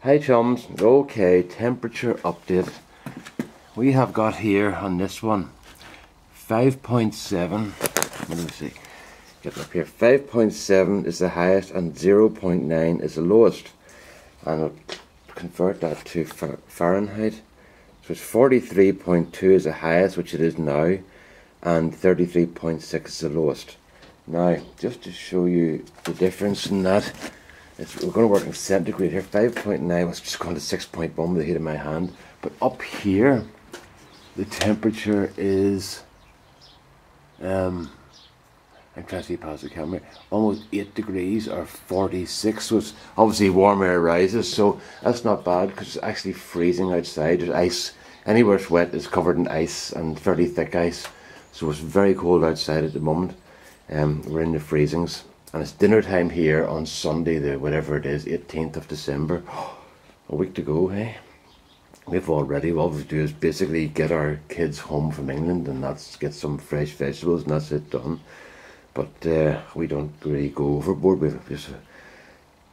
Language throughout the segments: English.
Hi chums, okay, temperature update. We have got here on this one 5.7. Let me see, get up here. 5.7 is the highest and 0.9 is the lowest. And I'll convert that to Fahrenheit. So it's 43.2 is the highest, which it is now, and 33.6 is the lowest. Now, just to show you the difference in that, we're going to work in centigrade here. 5.9 was just going to 6.1 with the heat of my hand. But up here, the temperature is, I'm trying to see past the camera, almost 8 degrees or 46. So it's obviously warm air rises, so that's not bad because it's actually freezing outside. There's ice. Anywhere it's wet is covered in ice, and fairly thick ice. So it's very cold outside at the moment. We're in the freezings. And it's dinner time here on Sunday, the whatever it is, 18th of December. A week to go, hey? All we do is basically get our kids home from England, and that's get some fresh vegetables, and that's it done. But we don't really go overboard. We've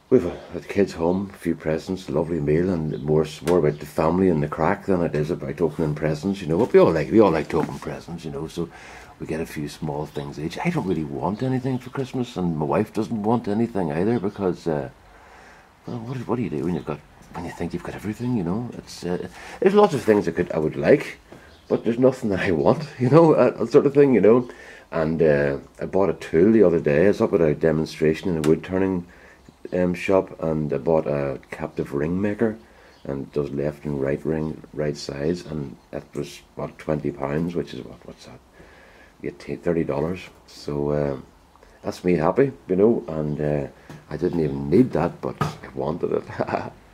the kids home, a few presents, a lovely meal, and more about the family and the crack than it is about opening presents, you know. But we all like to open presents, you know, so we get a few small things each. I don't really want anything for Christmas, and my wife doesn't want anything either, because well, what do you do when you think you've got everything, you know? It's there's lots of things I would like, but there's nothing that I want, you know, that sort of thing, you know. And I bought a tool the other day. I was up at a demonstration in a wood turning shop, and I bought a captive ring maker, and it does left and right sides, and that was about £20, which is what's that? $30. So that's me happy, you know. And I didn't even need that, but I wanted it.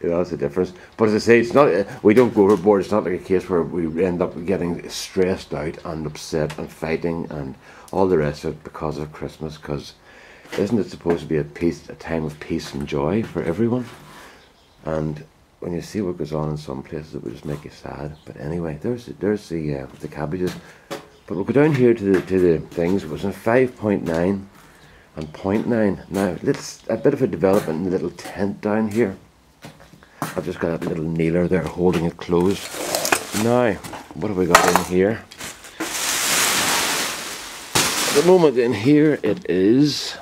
You know, that's the difference. But as I say, it's not. We don't go overboard. It's not like a case where we end up getting stressed out and upset and fighting and all the rest of it because of Christmas. Because isn't it supposed to be a time of peace and joy for everyone? And when you see what goes on in some places, it would just make you sad. But anyway, there's the cabbages. But we'll go down here to the things. It was in 5.9 and 0.9. Now, a bit of a development in the little tent down here. I've just got that little kneeler there holding it closed. Now, what have we got in here? At the moment in here it is,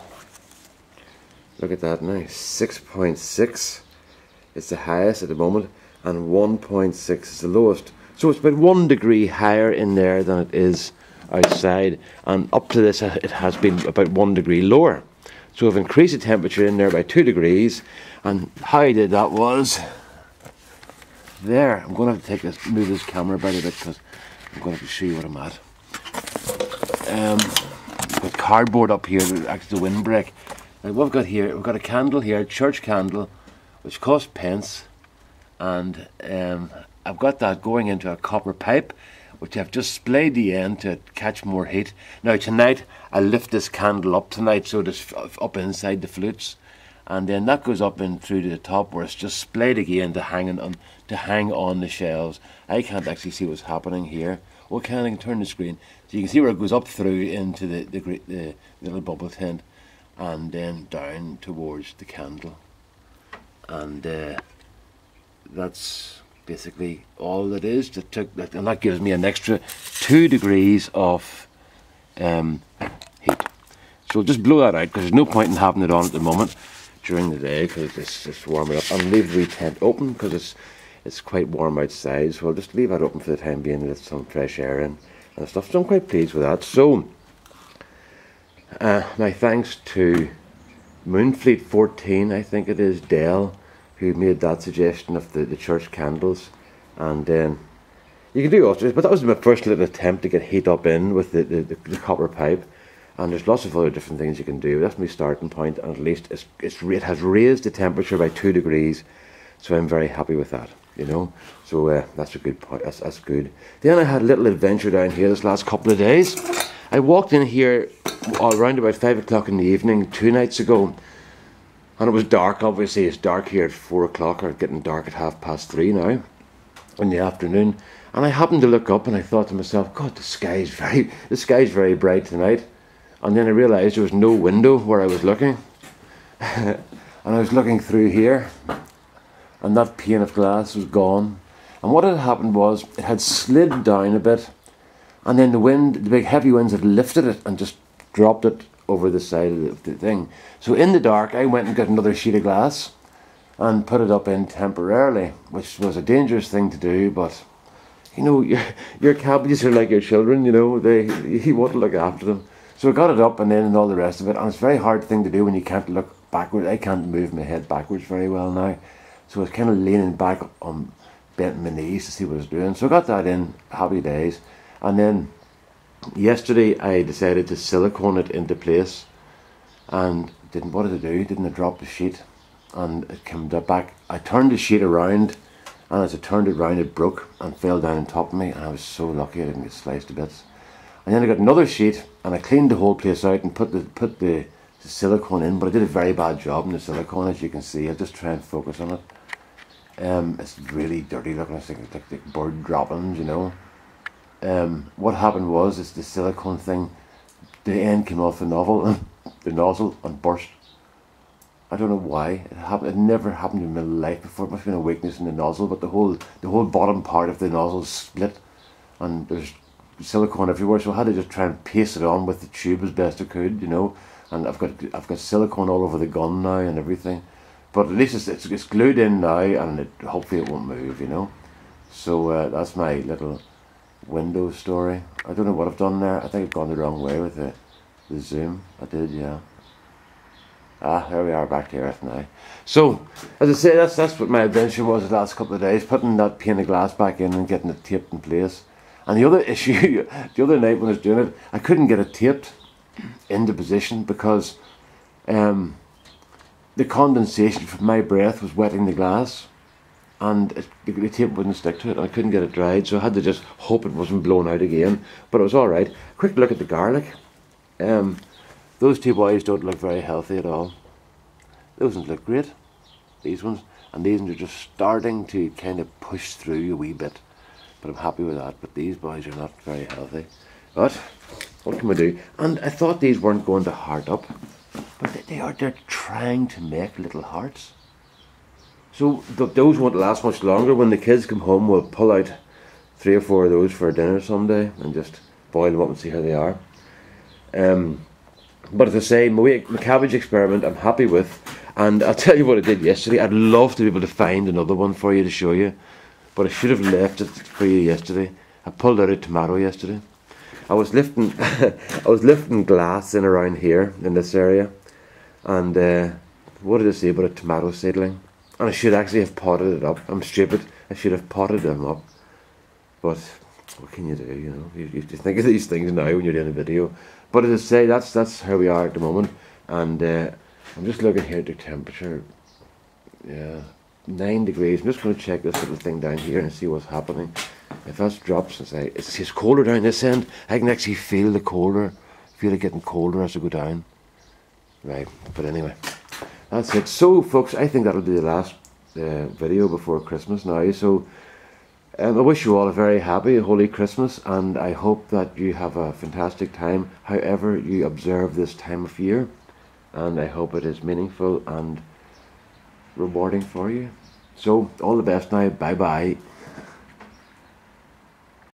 look at that now, 6.6 is the highest at the moment, and 1.6 is the lowest. So it's about 1 degree higher in there than it is outside, and up to this it has been about 1 degree lower. So I've increased the temperature in there by 2 degrees, and how I did that was there. I'm going to have to move this camera about a bit, because I'm going to have to show you what I'm at. Got cardboard up here to act as a windbreak. And what we've got here, we've got a candle here, a church candle, which costs pence, and I've got that going into a copper pipe, which I've just splayed the end to catch more heat. Now tonight, I'll lift this candle up tonight, so it's up inside the flutes, and then that goes up in through to the top, where it's just splayed again to hang on the shelves. I can't actually see what's happening here. Oh, I can turn the screen, so you can see where it goes up through into the little bubble tent, and then down towards the candle, and that's basically all it is. And that gives me an extra 2 degrees of heat. So we'll just blow that out, because there's no point in having it on at the moment during the day, because it's just warming up. And leave the tent open, because it's quite warm outside, so I'll just leave that open for the time being, let some fresh air in and stuff. So I'm quite pleased with that. So my thanks to Moonfleet 14, I think it is, Dell, who made that suggestion of the church candles. And then you can do others, but that was my first little attempt to get heat up in with the copper pipe. And there's lots of other different things you can do. That's my starting point, and at least it has raised the temperature by 2 degrees, so I'm very happy with that, you know. So that's a good point. That's good. Then I had a little adventure down here this last couple of days. I walked in here around about 5 o'clock in the evening 2 nights ago, and it was dark. Obviously it's dark here at 4 o'clock, or getting dark at 3:30 now in the afternoon. And I happened to look up, and I thought to myself, God, the sky's very bright tonight. And then I realised there was no window where I was looking. And I was looking through here, and that pane of glass was gone. And what had happened was it had slid down a bit, and then the big heavy winds had lifted it and just dropped it over the side of the thing. So in the dark, I went and got another sheet of glass and put it up in temporarily, which was a dangerous thing to do, but you know, your cabbages are like your children, you know, you want to look after them. So I got it up and then and all the rest of it, and it's a very hard thing to do when you can't look backwards. I can't move my head backwards very well now, so I was kind of leaning back on bent my knees to see what I was doing. So I got that in, happy days. And then yesterday I decided to silicone it into place, and what did I do? Didn't I drop the sheet? And it came back. I turned the sheet around, and as I turned it around, it broke and fell down on top of me, and I was so lucky I didn't get sliced to bits. And then I got another sheet, and I cleaned the whole place out and put the silicone in, but I did a very bad job in the silicone, as you can see. I'll just try and focus on it. It's really dirty looking. It's like bird droppings, you know. What happened was, the silicone thing, the end came off the nozzle and burst. I don't know why it happened. It never happened in my life before. It must have been a weakness in the nozzle, but the whole bottom part of the nozzle split, and there's silicone everywhere. So I had to just try and paste it on with the tube as best I could, you know. And I've got silicone all over the gun now and everything, but at least it's glued in now, and hopefully it won't move, you know. So that's my little window story. I don't know what I've done there. I think I've gone the wrong way with the zoom. I did, yeah. There we are, back to earth now. So, as I say, that's what my adventure was the last couple of days, putting that pane of glass back in and getting it taped in place. And the other issue, the other night when I was doing it, I couldn't get it taped into position because the condensation from my breath was wetting the glass, and the tape wouldn't stick to it, and I couldn't get it dried, so I had to just hope it wasn't blown out again. But it was alright. Quick look at the garlic. Those two boys don't look very healthy at all. Those ones look great, these ones, and these ones are just starting to kind of push through a wee bit, but I'm happy with that. But these boys are not very healthy. But what can we do? And I thought these weren't going to heart up, but they're trying to make little hearts. So those won't last much longer. When the kids come home, we'll pull out 3 or 4 of those for dinner someday and just boil them up and see how they are. But as I say, my cabbage experiment I'm happy with, and I'll tell you what I did yesterday. I'd love to be able to find another one for you to show you, but I should have left it for you yesterday. I pulled out a tomato yesterday. I was lifting glass in around here in this area, and what did I say about a tomato seedling? And I should actually have potted it up. I'm stupid. I should have potted them up, but what can you do? You know, you have to think of these things now when you're doing a video. But as I say, that's how we are at the moment, and I'm just looking here at the temperature. Yeah, 9 degrees. I'm just going to check this little thing down here and see what's happening. If that drops, it's colder down this end. I can actually feel it getting colder as I go down. Right, but anyway, that's it. So, folks, I think that'll be the last video before Christmas now. So, I wish you all a very happy, holy Christmas, and I hope that you have a fantastic time, however you observe this time of year, and I hope it is meaningful and rewarding for you. So, all the best now. Bye-bye.